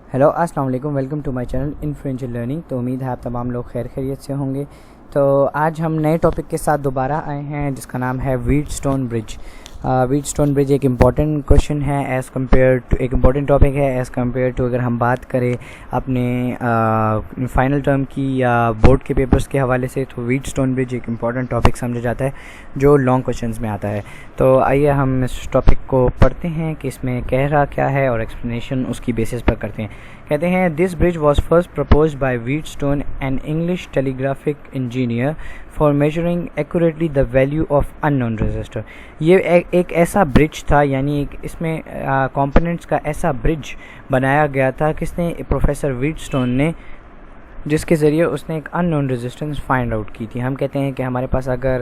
Hello अस्सलाम वालेकुम, welcome to my channel influential learning. तो उम्मीद है आप तमाम लोग खैरियत से होंगे। तो आज हम नए टॉपिक के साथ दोबारा आए हैं जिसका नाम है व्हीटस्टोन ब्रिज। व्हीटस्टोन ब्रिज एक इम्पॉर्टेंट क्वेश्चन है एज़ कम्पेयर टू, एक इम्पॉर्टेंट टॉपिक है एज़ कम्पेयर टू अगर हम बात करें अपने फाइनल टर्म की या बोर्ड के पेपर्स के हवाले से। तो व्हीटस्टोन ब्रिज एक इम्पॉर्टेंट टॉपिक समझा जाता है जो लॉन्ग क्वेश्चंस में आता है। तो आइए हम इस टॉपिक को पढ़ते हैं कि इसमें कह रहा क्या है और एक्सप्लेनेशन उसकी बेसिस पर करते हैं। कहते हैं this bridge was first proposed by Wheatstone an English telegraphic engineer for measuring accurately the value of unknown register. ये एक ऐसा ब्रिज था, यानी एक इसमें कंपोनेंट्स का ऐसा ब्रिज बनाया गया था किसने, प्रोफेसर व्हीटस्टोन ने, जिसके ज़रिए उसने एक अननोन रेजिस्टेंस फाइंड आउट की थी। हम कहते हैं कि हमारे पास अगर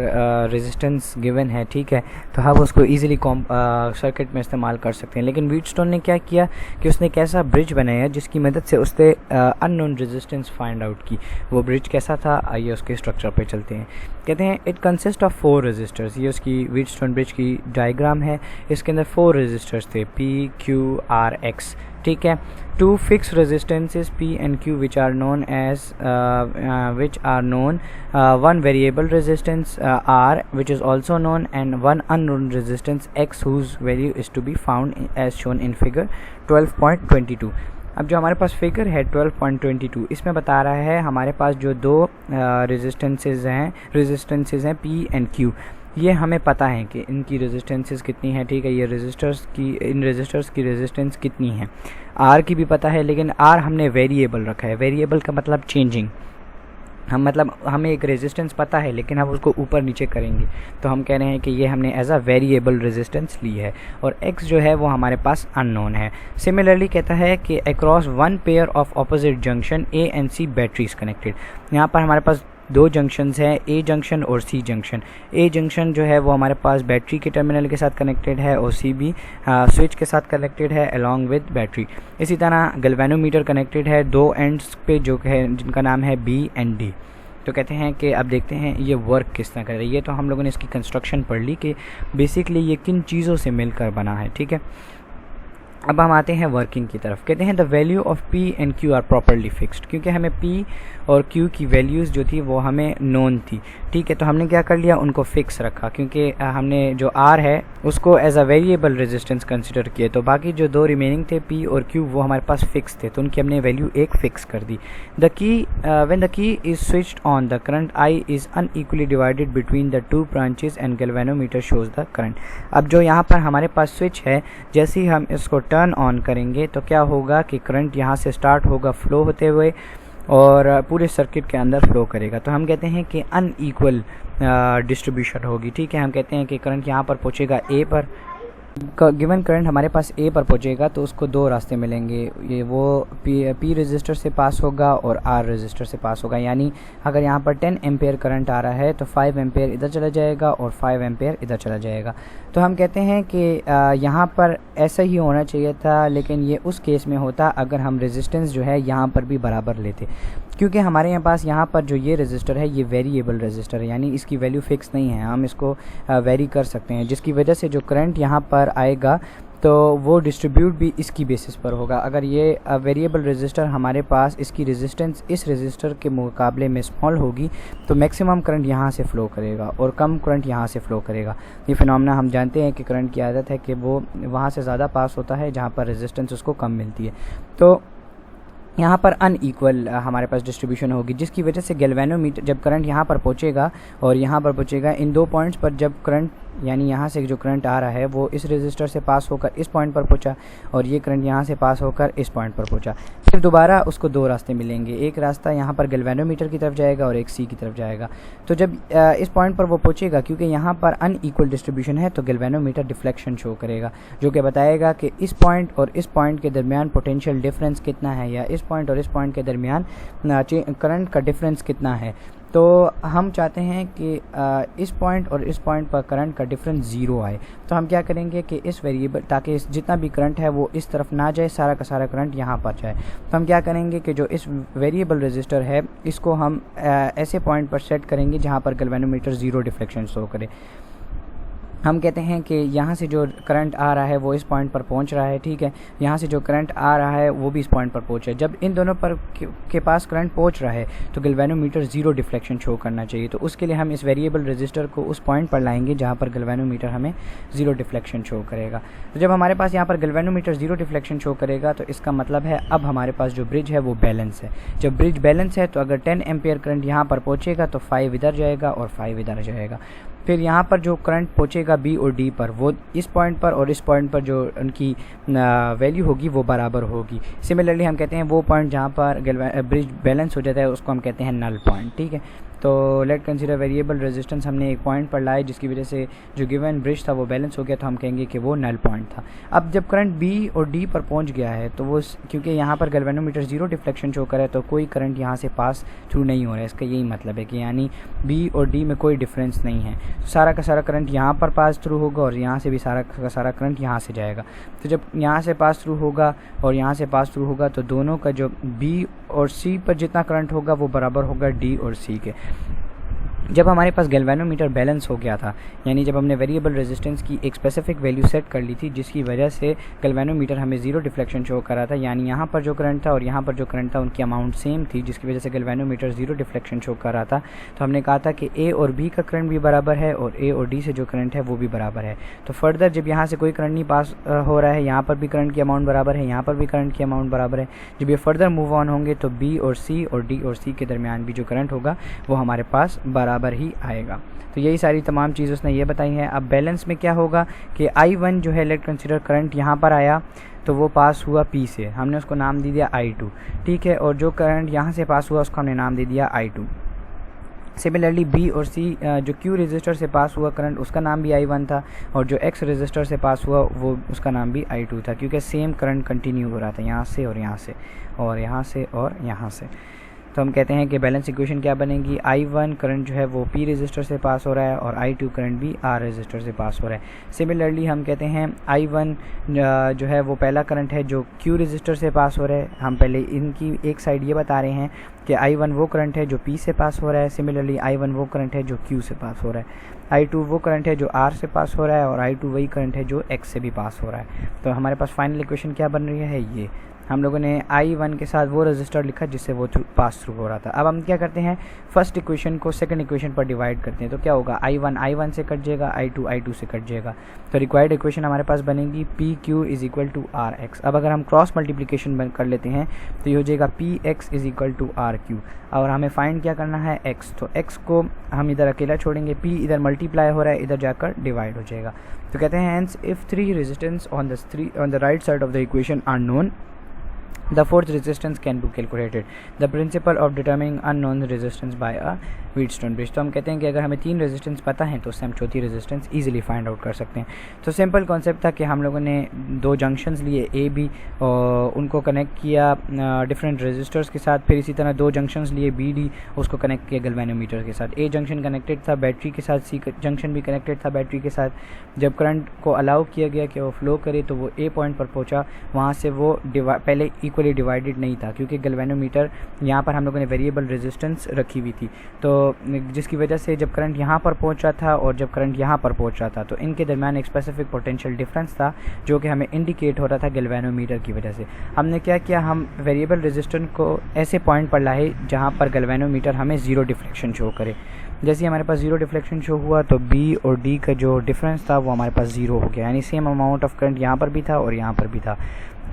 रेजिस्टेंस गिवन है, ठीक है, तो हम उसको ईजिली सर्किट में इस्तेमाल कर सकते हैं। लेकिन व्हीटस्टोन ने क्या किया कि उसने एक ऐसा ब्रिज बनाया जिसकी मदद से उसने अननोन रेजिस्टेंस फाइंड आउट की। वो ब्रिज कैसा था, आइए उसके स्ट्रक्चर पे चलते हैं। कहते हैं इट कंसिस्ट ऑफ 4 रजिस्टर्स। ये उसकी व्हीटस्टोन ब्रिज की डायग्राम है। इसके अंदर 4 रजिस्टर्स थे, P, Q, R, X, ठीक है। 2 fixed resistances P and Q which are known as one variable resistance R which is also known, and one unknown resistance X whose value is to be found as shown in figure 12.22। अब जो हमारे पास figure है 12.22, इसमें बता रहा है हमारे पास जो दो रेजिस्टेंसेज हैं P एंड Q, ये हमें पता है कि इनकी रेजिस्टेंसेस कितनी है, ठीक है। ये इन रेजिस्टर्स की रेजिस्टेंस कितनी है, आर की भी पता है, लेकिन आर हमने वेरिएबल रखा है। वेरिएबल का मतलब चेंजिंग। हमें एक रेजिस्टेंस पता है लेकिन हम उसको ऊपर नीचे करेंगे, तो हम कह रहे हैं कि ये हमने एज अ वेरिएबल रेजिस्टेंस ली है। और x जो है वो हमारे पास अननोन है। सिमिलरली कहता है कि across one pair of opposite junction A and C batteries connected. यहाँ पर हमारे पास दो जंक्शंस हैं, A जंक्शन और C जंक्शन। A जंक्शन जो है वो हमारे पास बैटरी के टर्मिनल के साथ कनेक्टेड है और C भी स्विच के साथ कनेक्टेड है अलॉन्ग विद बैटरी। इसी तरह गैल्वेनोमीटर कनेक्टेड है दो एंड्स पे जो है जिनका नाम है B एंड D। तो कहते हैं कि अब देखते हैं ये वर्क किस तरह कर रही है। तो हम लोगों ने इसकी कंस्ट्रक्शन पढ़ ली कि बेसिकली ये किन चीज़ों से मिलकर बना है, ठीक है। अब हम आते हैं वर्किंग की तरफ। कहते हैं the value of P and Q are properly fixed, क्योंकि हमें P और Q की वैल्यूज़ जो थी वो हमें नोन थी, ठीक है। तो हमने क्या कर लिया, उनको फिक्स रखा, क्योंकि हमने जो R है उसको as a variable resistance consider किए। तो बाकी जो दो रिमेनिंग थे P और Q वो हमारे पास फिक्स थे, तो उनकी हमने वैल्यू एक फिक्स कर दी। The key when the key is switched on the current I is unequally divided between the 2 branches and galvanometer shows the current. अब जो यहाँ पर हमारे पास स्विच है, जैसे ही हम इसको टर्न ऑन करेंगे तो क्या होगा कि करंट यहाँ से स्टार्ट होगा फ्लो होते हुए और पूरे सर्किट के अंदर फ्लो करेगा। तो हम कहते हैं कि अनइक्वल डिस्ट्रीब्यूशन होगी, ठीक है। हम कहते हैं कि करंट यहाँ पर पहुँचेगा A पर, गिवन करंट हमारे पास A पर पहुँचेगा तो उसको दो रास्ते मिलेंगे। ये वो P रजिस्टर से पास होगा और R रजिस्टर से पास होगा। यानी अगर यहाँ पर 10 एम्पेयर करंट आ रहा है तो 5 एम्पेयर इधर चला जाएगा और 5 एम्पेयर इधर चला जाएगा। तो हम कहते हैं कि यहाँ पर ऐसा ही होना चाहिए था, लेकिन ये उस केस में होता अगर हम रेजिस्टेंस जो है यहाँ पर भी बराबर लेते, क्योंकि हमारे यहाँ पर जो ये रजिस्टर है ये वेरिएबल रजिस्टर है, यानी इसकी वैल्यू फिक्स नहीं है, हम इसको वेरी कर सकते हैं, जिसकी वजह से जो करंट यहाँ पर आएगा तो वो डिस्ट्रीब्यूट भी इसकी बेसिस पर होगा। अगर ये वेरिएबल रजिस्टर हमारे पास, इसकी रेजिस्टेंस इस रजिस्टर के मुकाबले में स्मॉल होगी तो मैक्सिमम करंट यहाँ से फ़्लो करेगा और कम करंट यहाँ से फ़्लो करेगा। ये फिनोमेना हम जानते हैं कि करंट की आदत है कि वो वहाँ से ज़्यादा पास होता है जहाँ पर रेजिस्टेंस उसको कम मिलती है। तो यहाँ पर अनइक्वल हमारे पास डिस्ट्रीब्यूशन होगी, जिसकी वजह से गैल्वेनोमीटर जब करंट यहाँ पर पहुँचेगा और यहाँ पर पहुँचेगा, इन दो पॉइंट्स पर जब करंट, यानी यहाँ से जो करंट आ रहा है वो इस रेजिस्टर से पास होकर इस पॉइंट पर पहुँचा और ये करंट यहाँ से पास होकर इस पॉइंट पर पहुँचा, फिर दोबारा उसको दो रास्ते मिलेंगे। एक रास्ता यहाँ पर गैल्वेनोमीटर की तरफ जाएगा और एक C की तरफ जाएगा। तो जब इस पॉइंट पर वो पहुँचेगा, क्योंकि यहाँ पर अनइक्वल डिस्ट्रीब्यूशन है, तो गैल्वेनोमीटर डिफ्लेक्शन शो करेगा, जो कि बताएगा कि इस पॉइंट और इस पॉइंट के दरमियान पोटेंशियल डिफरेंस कितना है, या इस पॉइंट और इस पॉइंट के दरमियान करंट का डिफरेंस कितना है। तो हम चाहते हैं कि इस पॉइंट और इस पॉइंट पर करंट का डिफरेंस ज़ीरो आए। तो हम क्या करेंगे कि इस वेरिएबल, ताकि जितना भी करंट है वो इस तरफ ना जाए, सारा का सारा करंट यहाँ पर जाए, तो हम क्या करेंगे कि जो इस वेरिएबल रजिस्टर है इसको हम ऐसे पॉइंट पर सेट करेंगे जहाँ पर गैल्वेनोमीटर ज़ीरो डिफ्लेक्शन शो करे। हम कहते हैं कि यहाँ से जो करंट आ रहा है वो इस पॉइंट पर पहुँच रहा है, ठीक है, यहाँ से जो करंट आ रहा है वो भी इस पॉइंट पर पहुँच रहा है। जब इन दोनों पर के पास करंट पहुँच रहा है तो गैल्वेनोमीटर ज़ीरो डिफ्लेक्शन शो करना चाहिए। तो उसके लिए हम इस वेरिएबल रजिस्टर को उस पॉइंट पर लाएंगे जहाँ पर गैल्वेनोमीटर हमें ज़ीरो डिफ्लेक्शन शो करेगा। तो जब हमारे पास यहाँ पर गैल्वेनोमीटर ज़ीरो डिफ्लेक्शन शो करेगा तो इसका मतलब है अब हमारे पास जो ब्रिज है वो बैलेंस है। जब ब्रिज बैलेंस है तो अगर 10 एम्पियर करंट यहाँ पर पहुँचेगा तो 5 इधर जाएगा और 5 इधर जाएगा। फिर यहाँ पर जो करंट पहुँचेगा बी और डी पर वो इस पॉइंट पर और इस पॉइंट पर जो उनकी वैल्यू होगी वो बराबर होगी। सिमिलरली हम कहते हैं वो पॉइंट जहाँ पर ब्रिज बैलेंस हो जाता है उसको हम कहते हैं नल पॉइंट, ठीक है। तो लेट कंसीडर वेरिएबल रेजिस्टेंस हमने एक पॉइंट पर लाए जिसकी वजह से जो गिवन ब्रिज था वो बैलेंस हो गया, तो हम कहेंगे कि वो नल पॉइंट था। अब जब करंट बी और डी पर पहुंच गया है तो वो क्योंकि यहाँ पर गैल्वेनोमीटर ज़ीरो डिफ्लेक्शन शो करे तो कोई करंट यहाँ से पास थ्रू नहीं हो रहा है। इसका यही मतलब है कि यानी बी और डी में कोई डिफरेंस नहीं है। तो सारा का सारा करंट यहाँ पर पास थ्रू होगा और यहाँ से भी सारा का सारा करंट यहाँ से जाएगा। तो जब यहाँ से पास थ्रू होगा और यहाँ से पास थ्रू होगा तो दोनों का जो बी और सी पर जितना करंट होगा वो बराबर होगा डी और सी के। जब हमारे पास गैल्वेनोमीटर बैलेंस हो गया था, यानी जब हमने वेरिएबल रेजिस्टेंस की एक स्पेसिफिक वैल्यू सेट कर ली थी जिसकी वजह से गैल्वेनोमीटर हमें ज़ीरो डिफ्लेक्शन शो कर रहा था, यानी यहाँ पर जो करंट था और यहाँ पर जो करंट था उनकी अमाउंट सेम थी जिसकी वजह से गैल्वेनोमीटर ज़ीरो डिफ्लेक्शन शो कर रहा था। तो हमने कहा था कि ए और बी का करंट भी बराबर है और ए और डी से जो करंट है वो भी बराबर है। तो फर्दर जब यहाँ से कोई करंट नहीं पास हो रहा है, यहाँ पर भी करंट की अमाउंट बराबर है, यहाँ पर भी करंट की अमाउंट बराबर है, जब ये फर्दर मूव ऑन होंगे तो बी और सी और डी और सी के दरमियान भी जो करंट होगा वो हमारे पास बराबर ही आएगा। तो यही सारी तमाम चीज़ उसने ये बताई हैं। अब बैलेंस में क्या होगा कि I1 जो है लेट कंसीडर करंट यहाँ पर आया तो वो पास हुआ P से, हमने उसको नाम दे दिया I2, ठीक है, और जो करंट यहाँ से पास हुआ उसको हमने नाम दे दिया I2। सिमिलरली B और C जो Q रजिस्टर से पास हुआ करंट उसका नाम भी I1 था और जो X रजिस्टर से पास हुआ वो उसका नाम भी I2 था, क्योंकि सेम करंट कंटिन्यू हो रहा था यहाँ से और यहाँ से और यहाँ से और यहाँ से। तो हम कहते हैं कि बैलेंस इक्वेशन क्या बनेगी, I1 करंट जो है वो P रजिस्टर से पास हो रहा है और I2 करंट भी R रजिस्टर से पास हो रहा है। सिमिलरली हम कहते हैं I1 जो है वो पहला करंट है जो Q रजिस्टर से पास हो रहा है। हम पहले इनकी एक साइड ये बता रहे हैं कि I1 वो करंट है जो P से पास हो रहा है, सिमिलरली I1 वो करंट है जो Q से पास हो रहा है, I2 वो करंट है जो R से पास हो रहा है और I2 वही करंट है जो X से भी पास हो रहा है। तो हमारे पास फाइनल इक्वेशन क्या बन रही है, ये हम लोगों ने I1 के साथ वो रजिस्टर लिखा जिससे वो पास थ्रू हो रहा था। अब हम क्या करते हैं, फर्स्ट इक्वेशन को सेकंड इक्वेशन पर डिवाइड करते हैं। तो क्या होगा, I1 से कट जाएगा, I2 से कट जाएगा। तो रिक्वायर्ड इक्वेशन हमारे पास बनेगी PQ is equal to RX। अब अगर हम क्रॉस मल्टीप्लिकेशन कर लेते हैं तो ये हो जाएगा PX is equal to RQ और हमें फाइंड क्या करना है X। तो X को हम इधर अकेला छोड़ेंगे, P इधर मल्टीप्लाई हो रहा है, इधर जाकर डिवाइड हो जाएगा। तो कहते हैं hence if three resistance on the right side of the equation are known, the fourth resistance can be calculated. The principle of determining unknown resistance by a Wheatstone bridge। तो हम कहते हैं कि अगर हमें 3 रेजिस्टेंस पता है तो उससे हम चौथी रेजिस्टेंस इजीली फाइंड आउट कर सकते हैं। तो सिंपल कॉन्सेप्ट था कि हम लोगों ने 2 जंक्शंस लिए A B और उनको कनेक्ट किया डिफरेंट रेजिस्टर्स के साथ, फिर इसी तरह 2 जंक्शंस लिए B D उसको कनेक्ट किया गैल्वेनोमीटर के साथ। A जंक्शन कनेक्टेड था बैटरी के साथ, C जंक्शन भी कनेक्टेड था बैटरी के साथ। जब करंट को अलाउ किया गया कि वो फ्लो करे तो वो A पॉइंट पर पहुँचा, वहाँ से वो पहले इक्वली डिवाइडेड नहीं था क्योंकि गैल्वेनोमीटर यहाँ पर हम लोगों ने वेरिएबल रेजिस्टेंस रखी हुई थी, तो जिसकी वजह से जब करंट यहाँ पर पहुँच रहा था और जब करंट यहाँ पर पहुँच रहा था तो इनके दरमियान एक स्पेसिफिक पोटेंशियल डिफरेंस था जो कि हमें इंडिकेट हो रहा था गैल्वेनोमीटर की वजह से। हमने क्या किया, हम वेरिएबल रेजिस्टेंस को ऐसे पॉइंट पर लाए जहाँ पर गैल्वेनोमीटर हमें ज़ीरो डिफ्लेक्शन शो करे। जैसे ही हमारे पास ज़ीरो डिफ्लेक्शन शो हुआ तो B और D का जो डिफरेंस था वो हमारे पास ज़ीरो हो गया, यानी सेम अमाउंट ऑफ करंट यहाँ पर भी था और यहाँ पर भी था।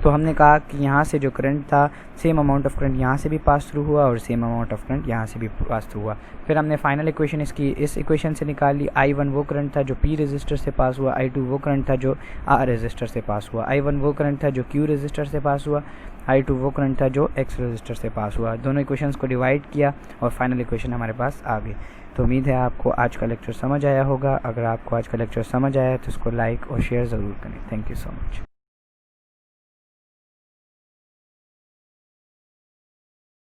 तो हमने कहा कि यहाँ से जो करंट था सेम अमाउंट ऑफ करंट यहाँ से भी पास थ्रू हुआ और सेम अमाउंट ऑफ करंट यहाँ से भी पास थ्रू हुआ। फिर हमने फाइनल इक्वेशन इस इक्वेशन से निकाल ली। I1 वो करंट था जो P रजिस्टर से पास हुआ, I2 वो करंट था जो R रजिस्टर से पास हुआ, I1 वो करंट था जो Q रजिस्टर से पास हुआ, I2 वो करंट था जो X रजिस्टर से पास हुआ। दोनों इक्वेशंस को डिवाइड किया और फाइनल इक्वेशन हमारे पास आ गई। तो उम्मीद है आपको आज का लेक्चर समझ आया होगा। अगर आपको आज का लेक्चर समझ आया तो इसको लाइक और शेयर ज़रूर करें। Thank you so much.